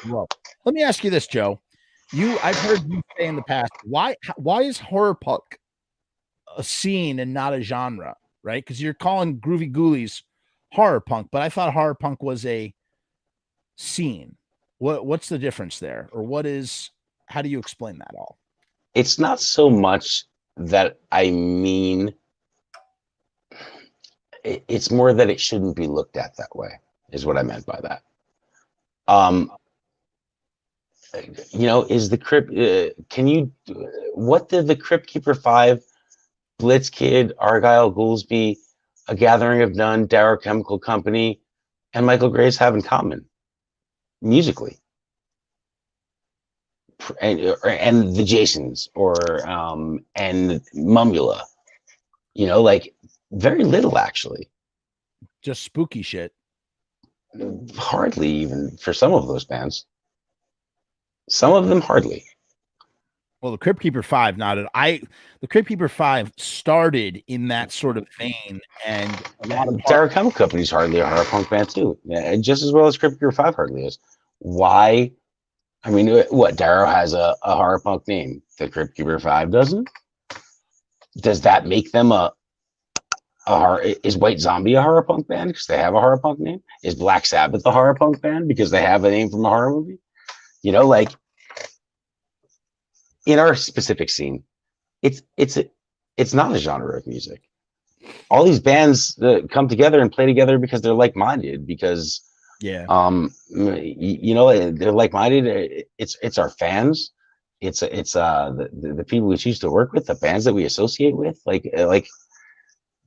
Well, let me ask you this, Joe. I've heard you say in the past, why is horror punk a scene and not a genre, right? Because you're calling Groovy Ghoulies horror punk, but I thought horror punk was a scene. What's the difference there, or what is? How do you explain that all? It's not so much that I mean. It's more that it shouldn't be looked at that way. Is what I meant by that. Is the Crypt? Can you? What did the Crypt Keeper 5, Blitz Kid, Argyle Goolsby, A Gathering of None, Dow Chemical Company, and Michael Graves have in common musically? And the Jasons and Mumula, like very little actually. Just spooky shit. Hardly even for some of those bands. Some of them hardly. Well, the Crypt Keeper 5, the Crypt Keeper 5 started in that sort of vein, and a lot of Dow Chemical Company's hardly a horror punk band too, just as well as Crypt Keeper 5 hardly is. Why? I mean, what? Darrow has a horror punk name. The Crypt Keeper 5 doesn't. Does that make them a horror? Is White Zombie a horror punk band because they have a horror punk name? Is Black Sabbath a horror punk band because they have a name from a horror movie? Like in our specific scene, it's not a genre of music. All these bands come together and play together because they're like-minded. Because they're like-minded. It's our fans. It's the people we choose to work with, the bands that we associate with.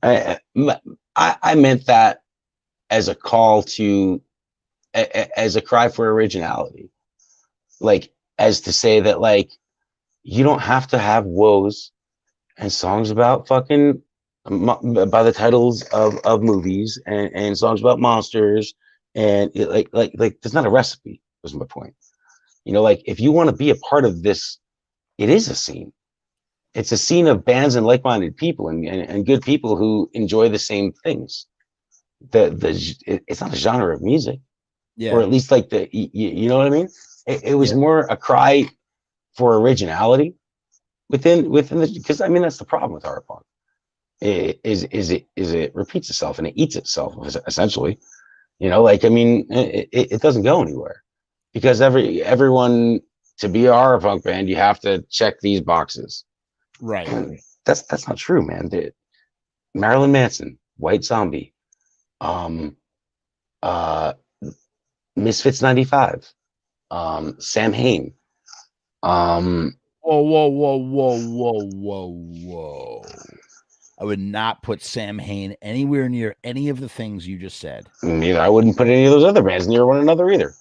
I meant that as a call to, as a cry for originality, as to say that you don't have to have woes and songs about fucking by the titles of movies and songs about monsters and there's not a recipe. Was my point. If you want to be a part of this, it is a scene. It's a scene of bands and like-minded people and good people who enjoy the same things. It's not a genre of music, or at least you know what I mean. It was more a cry for originality within the, because I mean that's the problem with horror punk. It repeats itself and it eats itself essentially. It doesn't go anywhere because everyone, to be a horror punk band, you have to check these boxes. Right. And that's not true, man. Marilyn Manson, White Zombie, Misfits 95, Sam Hain. Whoa. I would not put Sam Hain anywhere near any of the things you just said. Neither. I wouldn't put any of those other bands near one another either.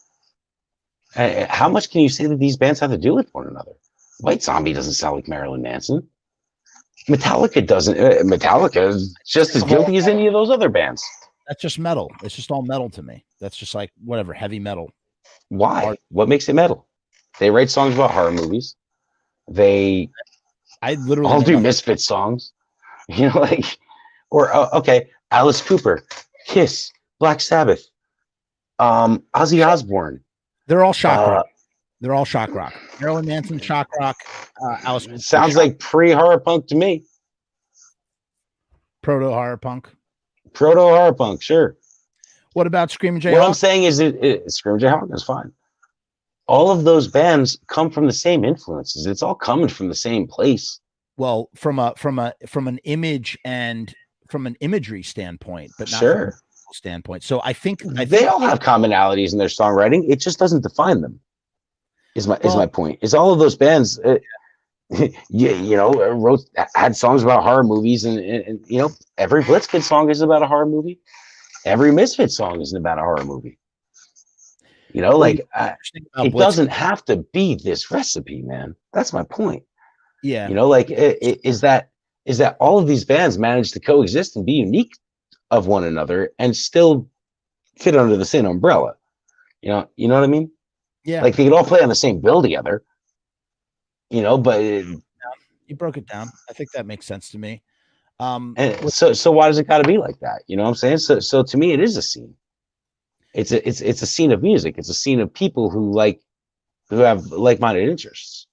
How much can you say that these bands have to do with one another? White Zombie doesn't sound like Marilyn Manson. Metallica doesn't. Metallica is just as guilty as any of those other bands. That's just metal. It's just all metal to me. That's just like whatever, heavy metal. Why? What makes it metal? They write songs about horror movies. I literally all do Misfits songs. Okay, Alice Cooper, Kiss, Black Sabbath, Ozzy Osbourne. They're all shock rock. They're all shock rock. Marilyn Manson, shock rock. Alice Cooper, sounds like pre-horror punk to me. Proto horror punk. Proto horror punk, sure. What about Screaming Jay? What I'm saying is, Screaming Jay Hawkins is fine. All of those bands come from the same influences. It's all coming from the same place. Well, from an image and from an imagery standpoint, but not sure. From a standpoint. So I think they all have commonalities in their songwriting. It just doesn't define them. Is my point? Is all of those bands, had songs about horror movies, and every Blitzkid song is about a horror movie. Every Misfit song is about a horror movie. It doesn't have to be this recipe, man. That's my point. Yeah. Is that all of these bands manage to coexist and be unique of one another and still fit under the same umbrella. You know what I mean? Yeah. They could all play on the same bill together. But you broke it down. I think that makes sense to me. So why does it got to be like that? You know what I'm saying? So to me, it is a scene. It's a scene of music. It's a scene of people who have like-minded interests.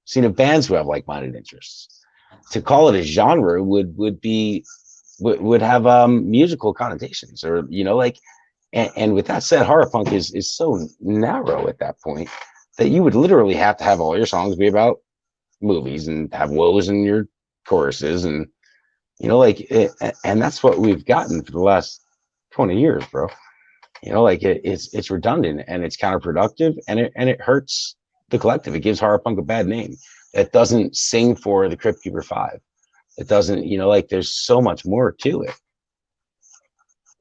Scene of bands who have like-minded interests. To call it a genre would have musical connotations, or and with that said, horror punk is so narrow at that point that you would literally have to have all your songs be about movies and have woes in your choruses, and and that's what we've gotten for the last 20 years, bro. It's redundant and it's counterproductive, and it hurts the collective. It gives horror punk a bad name. It doesn't sing for the Crypt Keeper 5. It doesn't, there's so much more to it.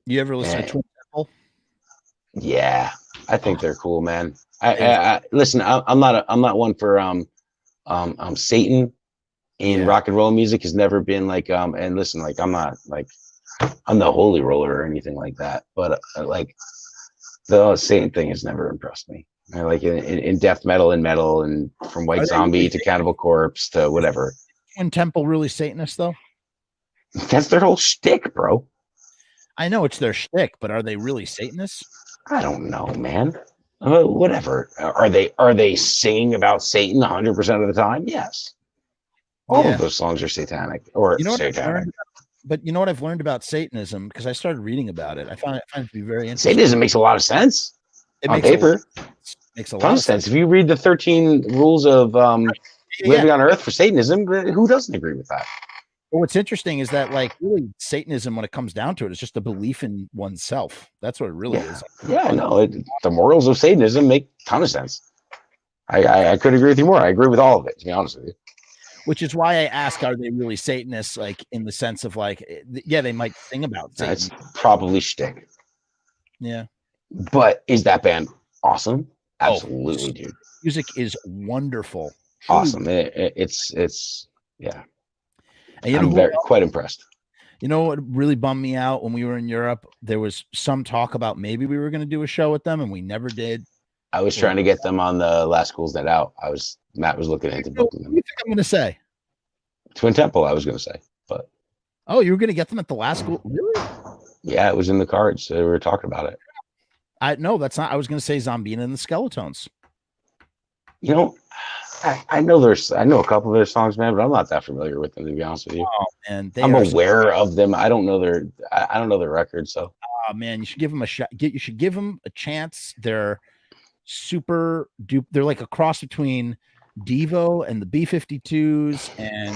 You ever listen to Twin Temple? Yeah, I think they're cool, man. I listen. I'm not one for Satan in rock and roll music. Has never been like and listen, like I'm not like I'm the holy roller or anything like that, but like the Satan thing has never impressed me. Like in death metal and metal, and from White Zombie really to Cannibal Corpse to whatever. Twin Temple really Satanist though? That's their whole shtick, bro. I know it's their shtick, but are they really Satanists? I don't know, man. Whatever. Are they singing about Satan 100% of the time? Yes. All of those songs are satanic or satanic. But you know what I've learned about Satanism, because I started reading about it. I find it to be very interesting. Satanism makes a lot of sense. On paper. Makes a lot of sense. If you read the 13 rules of living on Earth for Satanism, who doesn't agree with that? Well, what's interesting is that, like, really, Satanism, when it comes down to it, is just a belief in oneself. That's what it really is. Yeah, no, the morals of Satanism make a ton of sense. I couldn't agree with you more. I agree with all of it, to be honest with you. Which is why I ask, are they really Satanists, like, in the sense of, like, yeah, they might sing about Satan. It's probably shtick. Yeah. But is that band awesome? Absolutely, dude. Music is wonderful. Awesome. It's yeah. And I'm quite impressed. You know what really bummed me out when we were in Europe? There was some talk about maybe we were going to do a show with them, and we never did. I was trying to get them on the Last Schools Night Out. Matt was looking into booking them. What do you think I'm going to say? Twin Temple, I was going to say, but you were going to get them at the Last School? Really? Yeah, it was in the cards. So we were talking about it. No, that's not. I was going to say Zombina and the Skeletons. I know a couple of their songs, man, but I'm not that familiar with them, to be honest with you. Oh man, I'm aware of them. I don't know their records, so. Oh man, you should give them a shot. You should give them a chance. They're super duper. They're like a cross between Devo and the B-52s, and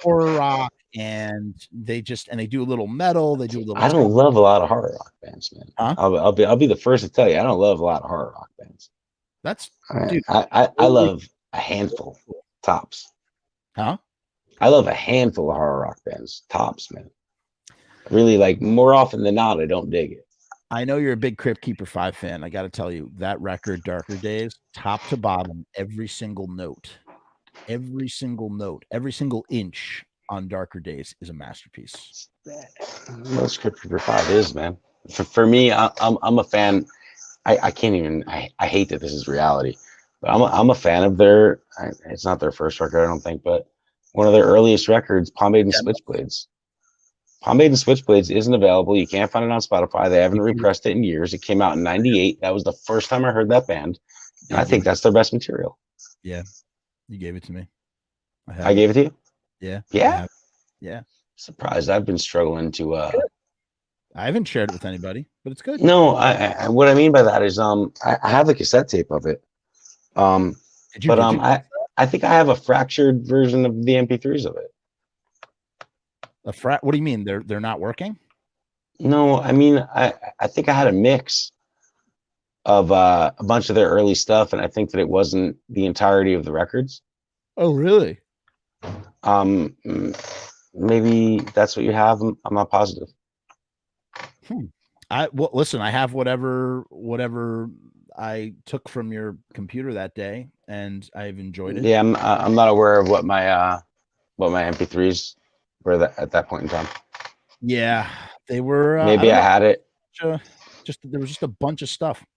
horror rock, and they do a little metal. They do a little. I don't love a lot of horror rock bands, man. Huh? I'll be the first to tell you, I don't love a lot of horror rock bands. Dude, I love a handful tops. Huh? I love a handful of horror rock bands tops, man. Really, like, more often than not, I don't dig it. I know you're a big Crypt Keeper 5 fan. I got to tell you, that record, Darker Days, top to bottom, every single note, every single inch on Darker Days is a masterpiece. Most Crypt Keeper 5 is, man. For me, I'm a fan. I can't even. I hate that this is reality, but I'm a fan of their. It's not their first record, I don't think, but one of their earliest records, Pomade and Switchblades. Pomade and Switchblades isn't available. You can't find it on Spotify. They haven't repressed it in years. It came out in '98. That was the first time I heard that band, and I think that's their best material. Yeah, you gave it to me. I gave it to you. Yeah. Yeah. Yeah. Surprised. I've been struggling to. I haven't shared it with anybody, but it's good. No, I what I mean by that is I have the cassette tape of it. I think I have a fractured version of the MP3s of it. What do you mean? They're not working? No, I mean I think I had a mix of a bunch of their early stuff, and I think that it wasn't the entirety of the records. Oh, really? Maybe that's what you have. I'm not positive. Listen, I have whatever I took from your computer that day, and I've enjoyed it. Yeah, I'm not aware of what my MP3s were at that point in time. Yeah, they were. Maybe I had it. There was just a bunch of stuff.